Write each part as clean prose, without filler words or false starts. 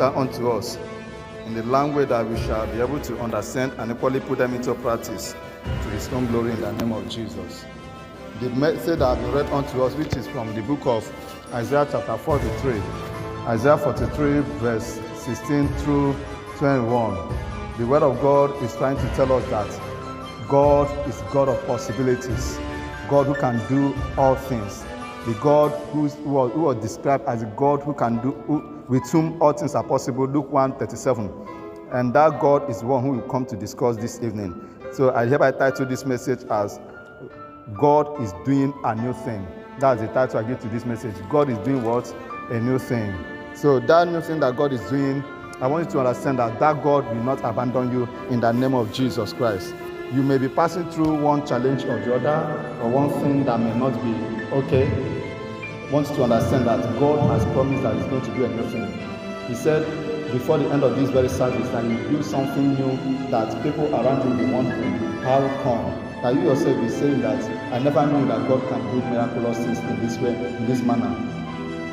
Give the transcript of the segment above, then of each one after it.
down unto us in the language that we shall be able to understand and equally put them into practice to his own glory in the name of Jesus. The message that I read unto us, which is from the book of Isaiah chapter 43, Isaiah 43 verse 16 through 21. The word of God is trying to tell us that God is God of possibilities, God who can do all things, the God who was described as a God who can do, with whom all things are possible, Luke 1:37. And that God is one who will come to discuss this evening. So I hereby title this message as God is doing a new thing. That's the title I give to this message. God is doing what? A new thing. So that new thing that God is doing, I want you to understand that God will not abandon you in the name of Jesus Christ. You may be passing through one challenge or the other, or one thing that may not be okay. I want you to understand that God has promised that he's going to do a new thing. He said before the end of this very service that he will do something new that people around you will be wondering, how come? That you yourself be saying that I never knew that God can do miraculous things in this way, in this manner.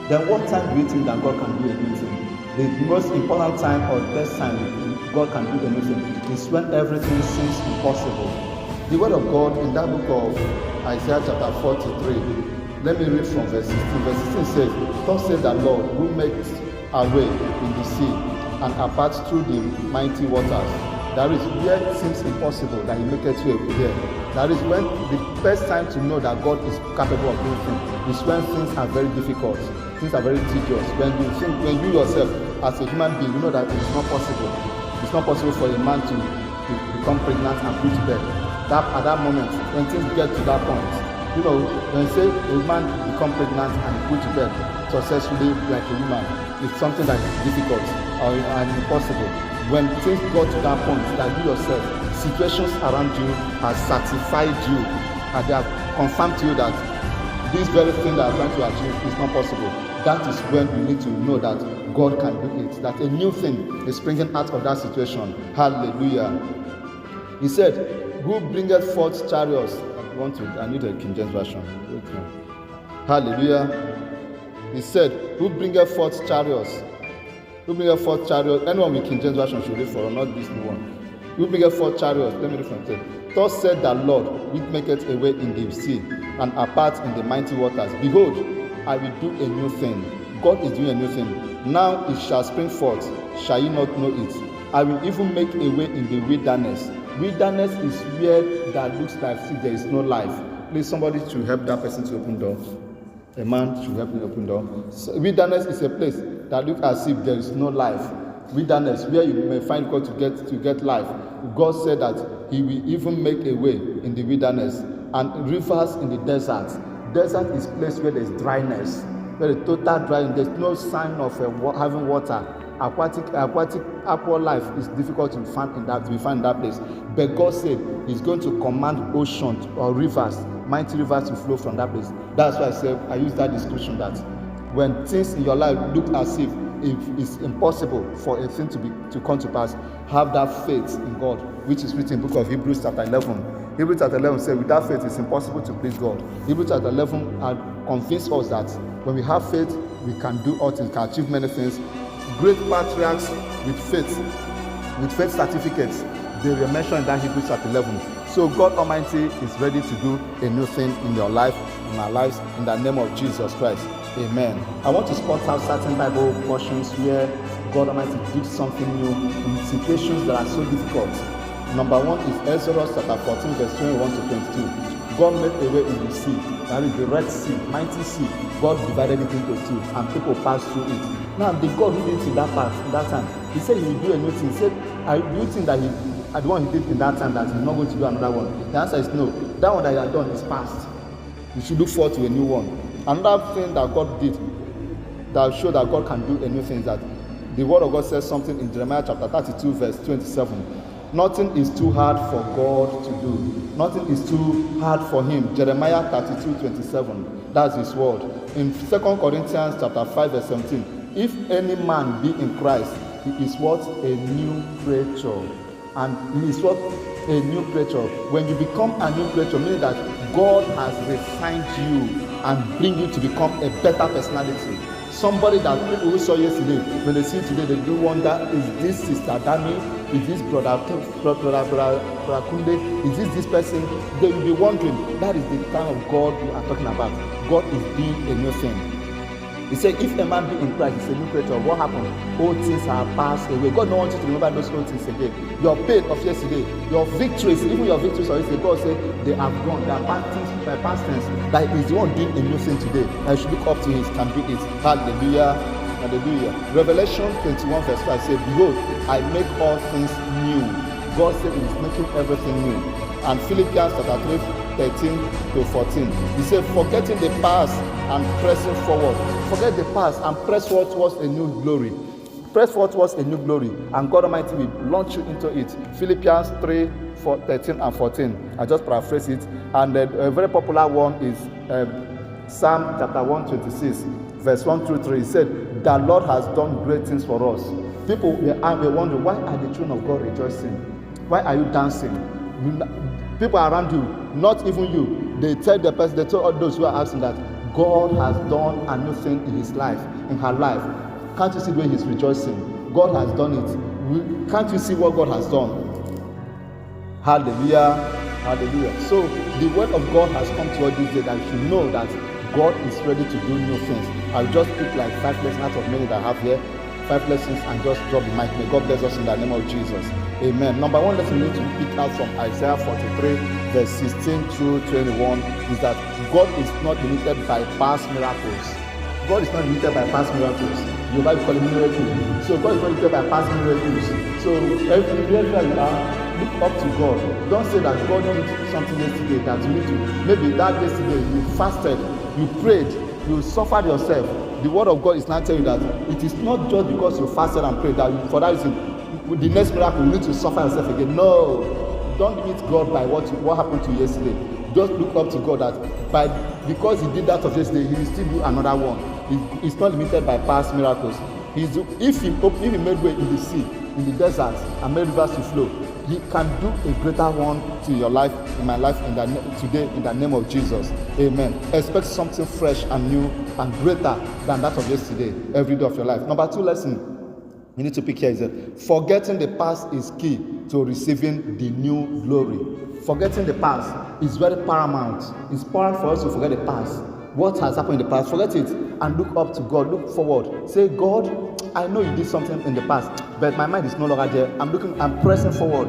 Then what time do you think that God can do a new thing? The most important time or best time God can do a new thing is when everything seems impossible. The word of God in that book of Isaiah chapter 43, let me read from verse 16. Verse 16 says, "Thus says the Lord, who makes a way in the sea and a path through the mighty waters." That is where it seems impossible that he maketh way there. That is when the best time to know that God is capable of doing things is when things are very difficult, things are very tedious. When you yourself as a human being, you know that it's not possible. It's not possible for a man to become pregnant and put to bed. At that moment, when things get to that point, you know, when you say a man become pregnant and put to bed successfully like a woman, it's something that is difficult and impossible. When things got to that point, that you yourself, situations around you have certified you and they have confirmed to you that this very thing that you are trying to achieve is not possible. That is when you need to know that God can do it, that a new thing is springing out of that situation. Hallelujah. He said, "Who bringeth forth chariots?" I need a King James version. Hallelujah. He said, "Who bringeth forth chariots?" Who bringeth forth chariots? Anyone with King James version should read for us, not this new one. Who bringeth forth chariots? Let me read from it. "Thus said the Lord, which maketh a way in the sea and a path in the mighty waters. Behold, I will do a new thing." God is doing a new thing. "Now it shall spring forth. Shall ye not know it? I will even make a way in the wilderness." Wilderness is where that looks like there is no life. Please, somebody should help that person to open door. A man should help me open door. So, wilderness is a place that looks as if there is no life. Wilderness, where you may find God to get life. God said that he will even make a way in the wilderness and rivers in the desert. Desert is a place where there is dryness, where the total dryness, there is no sign of having water. Aquatic life is difficult to find in that place. But God said he's going to command oceans or rivers, mighty rivers to flow from that place. That's why I use that description that when things in your life look as if it's impossible for a thing to come to pass, have that faith in God, which is written in the book of Hebrews chapter 11. Hebrews chapter 11 says, without faith it's impossible to please God. Hebrews chapter 11 convinced us that when we have faith, we can do all things, can achieve many things. Great patriarchs with faith certificates, they were mentioned in that Hebrews chapter 11. So God Almighty is ready to do a new thing in your life, in our lives, in the name of Jesus Christ. Amen. I want to spot out certain Bible portions where God Almighty did something new in situations that are so difficult. Number one is Exodus chapter 14, verse 21 to 22. God made a way in the sea, that is the Red Sea, mighty sea. God divided it into two, and people passed through it. Now, the God who did it in that time, he said he will do a new thing. He said, do you think that the one he did in that time, that he's not going to do another one? The answer is no. That one that he has done is past. You should look forward to a new one. Another thing that God did that showed that God can do a new thing is that the word of God says something in Jeremiah chapter 32, verse 27. Nothing is too hard for God to do. Nothing is too hard for him. Jeremiah 32, 27. That's his word. In 2 Corinthians chapter 5, verse 17. If any man be in Christ, he is what? A new creature. And he is what? A new creature. When you become a new creature, meaning that God has refined you and bring you to become a better personality. Somebody that people who saw yesterday, when they see you today, they do wonder, is this Sister Dami? Is this brother Kunde? Is this person? They will be wondering. That is the kind of God we are talking about. God is doing a new thing. He said, if a man be in Christ, he's a new creature. What happened? Old things are passed away. God don't want you to remember those old things again. Your pain of yesterday, your victories, even your victories of yesterday, God said they have gone. They are past tense. That is the one doing a new thing today. I should look up to Him, can do it. Hallelujah. Hallelujah. Revelation 21 verse 5 says, behold, I make all things new. God said He is making everything new. And Philippians chapter 3, 13 to 14. He said, forgetting the past and pressing forward. Forget the past and press forward towards a new glory. Press forward towards a new glory, and God Almighty will launch you into it. Philippians 3, 13 and 14. I just paraphrase it. And a very popular one is Psalm chapter 126, verse 1 through 3. He said, the Lord has done great things for us. People may wonder, why are the children of God rejoicing? Why are you dancing? People around you, not even you, they tell all those who are asking that God has done a new thing in his life, in her life. Can't you see the way he's rejoicing? God has done it. Can't you see what God has done? Hallelujah. Hallelujah. So the word of God has come to us this day that you should know that God is ready to do new things. I'll just pick like 5 lessons out of many that I have here. 5 lessons and just drop the mic. May God bless us in the name of Jesus. Amen. Number 1 lesson we need to pick out from Isaiah 43, verse 16 through 21 is that God is not limited by past miracles. God is not limited by past miracles. You might call it miracle. So God is not limited by past miracles. So everywhere you are, look up to God. Don't say that God did something yesterday that you need to. Maybe that yesterday you fasted, you prayed, you suffered yourself. The word of God is not telling you that it is not just because you fasted and prayed that for that reason the next miracle you need to suffer yourself again. No, don't limit God by what happened to you yesterday. Just look up to God that because He did that of yesterday, He will still do another one. He's not limited by past miracles. If he made way in the sea, in the desert, and made rivers to flow, He can do a greater one to your life, in my life, today, in the name of Jesus. Amen. Expect something fresh and new and greater than that of yesterday, every day of your life. Number 2 lesson you need to pick here is that forgetting the past is key to receiving the new glory. Forgetting the past is very paramount. It's paramount for us to forget the past. What has happened in the past, forget it and look up to God. Look forward. Say, God, I know you did something in the past, but my mind is no longer there. I'm pressing forward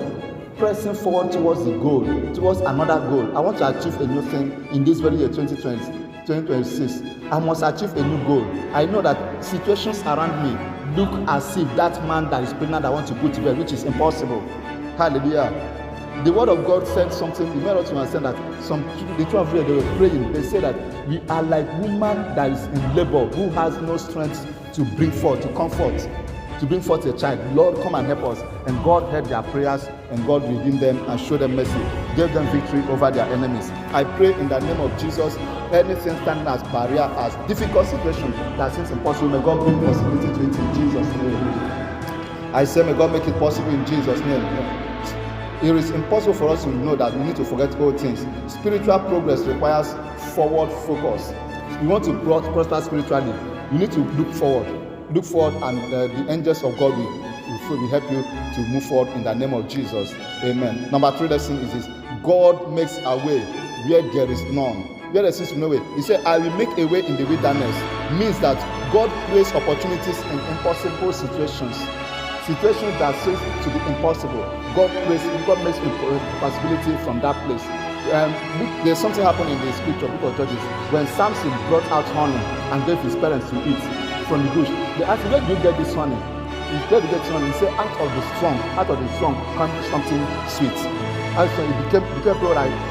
towards the goal, towards another goal. I want to achieve a new thing in this very year 2026. I must achieve a new goal. I know that situations around me look as if that man that is pregnant that I want to put to bed, which is impossible. Hallelujah. The word of God said something. You may not understand that the two of you, they were praying. They said that we are like woman that is in labor who has no strength to bring forth, to comfort, to bring forth a child. Lord, come and help us. And God heard their prayers, and God redeemed them and showed them mercy, gave them victory over their enemies. I pray in the name of Jesus, anything standing as barrier, as difficult situation that seems impossible, may God bring possibility to it in Jesus' name. I say, may God make it possible in Jesus' name. It is impossible for us to know that we need to forget all things. Spiritual progress requires forward focus. If you want to prosper spiritually, you need to look forward. Look forward, and the angels of God will help you to move forward in the name of Jesus. Amen. Number 3 lesson is this: God makes a way where there is none. Where there seems to be no way. He said, I will make a way in the wilderness. Means that God creates opportunities in impossible situations. Situations that seem to be impossible. God makes a possibility from that place. There's something happening in the scripture, book of Judges, when Samson brought out honey and gave his parents to eat from the bush. They asked him, where do you get this honey? He said, he said, out of the strong comes something sweet. And so it became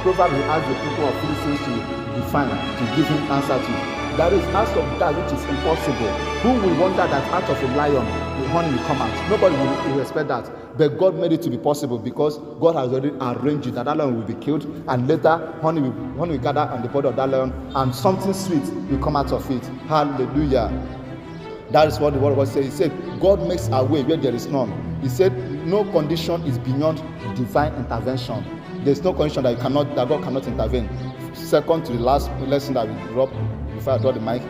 proverb he asked the people of Philistines to define, to give him answer to. That is, out of that which is impossible. Who will wonder that out of a lion the honey will come out? Nobody will expect that. But God made it to be possible because God has already arranged it that lion will be killed, and later honey will gather on the body of that lion, and something sweet will come out of it. Hallelujah. That is what the word of God says. He said, God makes a way where there is none. He said, no condition is beyond divine intervention. There's no condition that God cannot intervene. Second to the last lesson that we dropped before I draw the mic,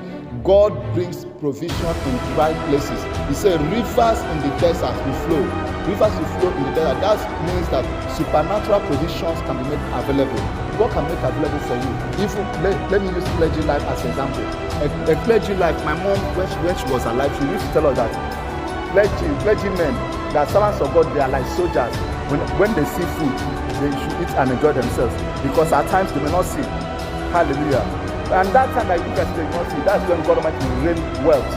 God brings provision in dry places. He said rivers in the desert will flow. Rivers will flow in the desert. That means that supernatural provisions can be made available. God can make available for you. If let me use clergy life as an example. A clergy life, my mom, when she was alive, she used to tell us that clergymen, that servants of God, they are like soldiers. When they see food, they should eat and enjoy themselves, because at times they may not see. Hallelujah. And that time that you can say not see, that's when God Almighty will rain wealth,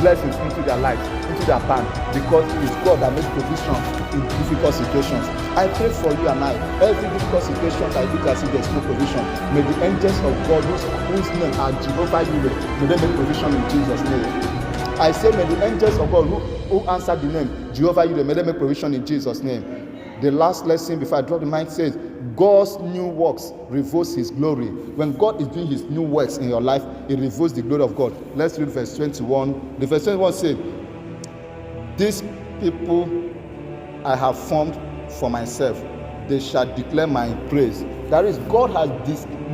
blessings into their lives, into their bank, because it is God that makes provision in difficult situations. I pray for you and I, every difficult situation that you can see there's no provision, may the angels of God whose name are Jehovah Jireh, may they make provision in Jesus' name. I say may the angels of God who answer the name Jehovah Jireh, may they make provision in Jesus' name. The last lesson before I drop the mic says, God's new works reveals his glory. When God is doing his new works in your life, it reveals the glory of God. Let's read verse 21. The verse 21 says, these people I have formed for myself, they shall declare my praise. That is, God has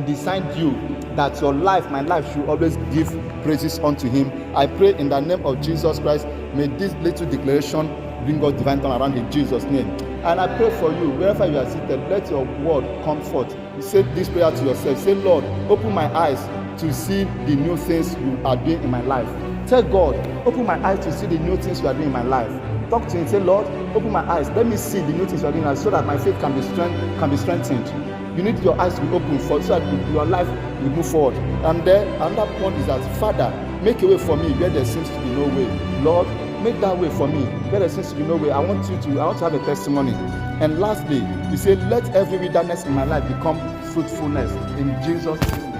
designed you that your life, my life, should always give praises unto him. I pray in the name of Jesus Christ, may this little declaration bring God divine turnaround in Jesus' name. And I pray for you, wherever you are seated, let your word come forth. You say this prayer to yourself. Say, Lord, open my eyes to see the new things you are doing in my life. Tell God, open my eyes to see the new things you are doing in my life. Talk to him. Say, Lord, open my eyes. Let me see the new things you are doing, so that my faith can be strengthened. You need your eyes to be open so that your life will move forward. And then another point is that, Father, make a way for me where there seems to be no way. Lord, make that way for me where there seems to be no way. I want to have a testimony. And lastly, you say, let every wilderness in my life become fruitfulness in Jesus' name.